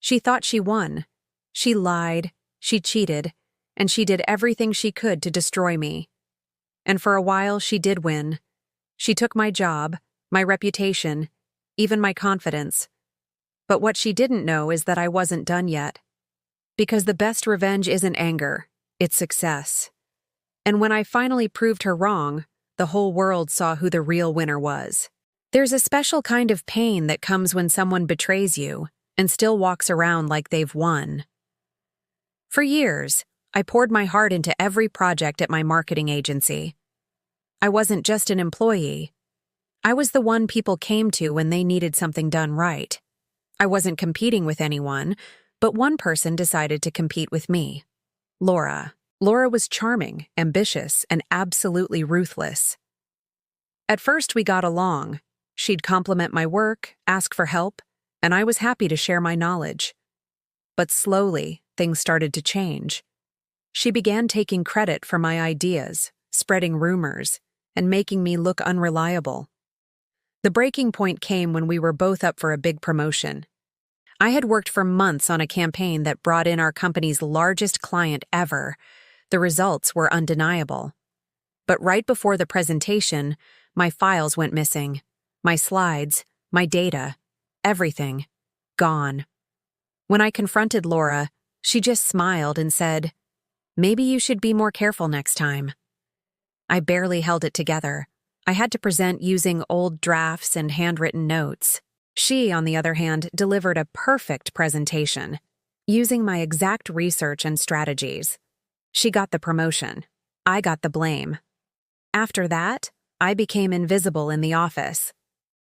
She thought she won. She lied, she cheated, and she did everything she could to destroy me. And for a while, she did win. She took my job, my reputation, even my confidence. But what she didn't know is that I wasn't done yet. Because the best revenge isn't anger, it's success. And when I finally proved her wrong, the whole world saw who the real winner was. There's a special kind of pain that comes when someone betrays you and still walks around like they've won. For years, I poured my heart into every project at my marketing agency. I wasn't just an employee. I was the one people came to when they needed something done right. I wasn't competing with anyone, but one person decided to compete with me. Laura. Laura was charming, ambitious, and absolutely ruthless. At first, we got along. She'd compliment my work, ask for help, and I was happy to share my knowledge. But slowly, things started to change. She began taking credit for my ideas, spreading rumors, and making me look unreliable. The breaking point came when we were both up for a big promotion. I had worked for months on a campaign that brought in our company's largest client ever. The results were undeniable. But right before the presentation, my files went missing. My slides, my data, everything, gone. When I confronted Laura, she just smiled and said, "Maybe you should be more careful next time." I barely held it together. I had to present using old drafts and handwritten notes. She, on the other hand, delivered a perfect presentation, using my exact research and strategies. She got the promotion. I got the blame. After that, I became invisible in the office.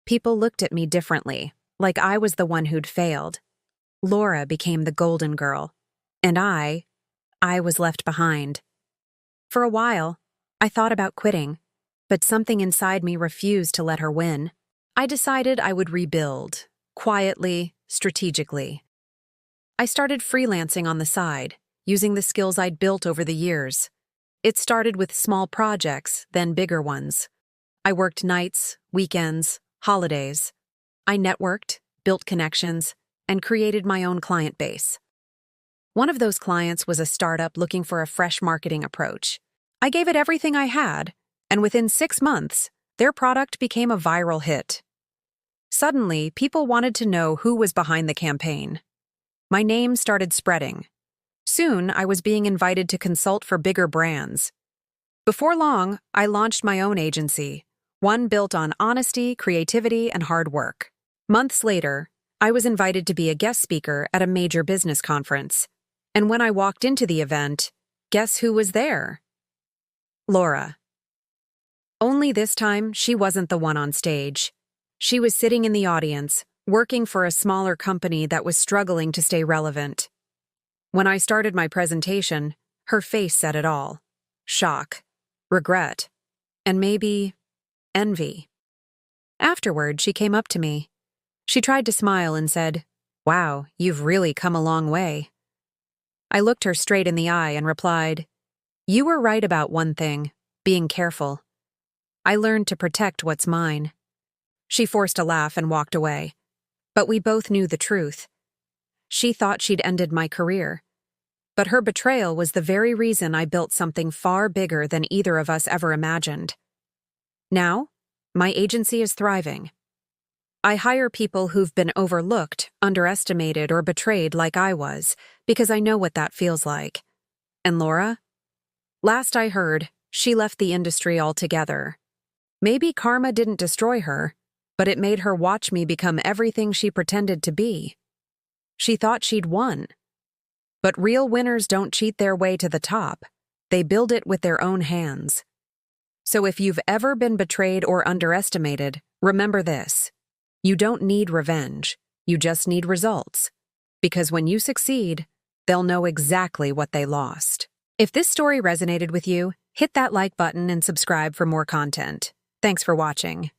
People looked at me differently, like I was the one who'd failed. Laura became the golden girl, and I was left behind. For a while, I thought about quitting, but something inside me refused to let her win. I decided I would rebuild, quietly, strategically. I started freelancing on the side, using the skills I'd built over the years. It started with small projects, then bigger ones. I worked nights, weekends, holidays. I networked, built connections, and created my own client base. One of those clients was a startup looking for a fresh marketing approach. I gave it everything I had, and within 6 months, their product became a viral hit. Suddenly, people wanted to know who was behind the campaign. My name started spreading. Soon, I was being invited to consult for bigger brands. Before long, I launched my own agency, one built on honesty, creativity, and hard work. Months later, I was invited to be a guest speaker at a major business conference. And when I walked into the event, guess who was there? Laura. Only this time, she wasn't the one on stage. She was sitting in the audience, working for a smaller company that was struggling to stay relevant. When I started my presentation, her face said it all. Shock, regret, and maybe envy. Afterward, she came up to me. She tried to smile and said, "Wow, you've really come a long way." I looked her straight in the eye and replied, "You were right about one thing, being careful. I learned to protect what's mine." She forced a laugh and walked away. But we both knew the truth. She thought she'd ended my career. But her betrayal was the very reason I built something far bigger than either of us ever imagined. Now, my agency is thriving. I hire people who've been overlooked, underestimated, or betrayed like I was, because I know what that feels like. And Laura? Last I heard, she left the industry altogether. Maybe karma didn't destroy her, but it made her watch me become everything she pretended to be. She thought she'd won. But real winners don't cheat their way to the top. They build it with their own hands. So if you've ever been betrayed or underestimated, remember this. You don't need revenge. You just need results. Because when you succeed, they'll know exactly what they lost. If this story resonated with you, hit that like button and subscribe for more content. Thanks for watching.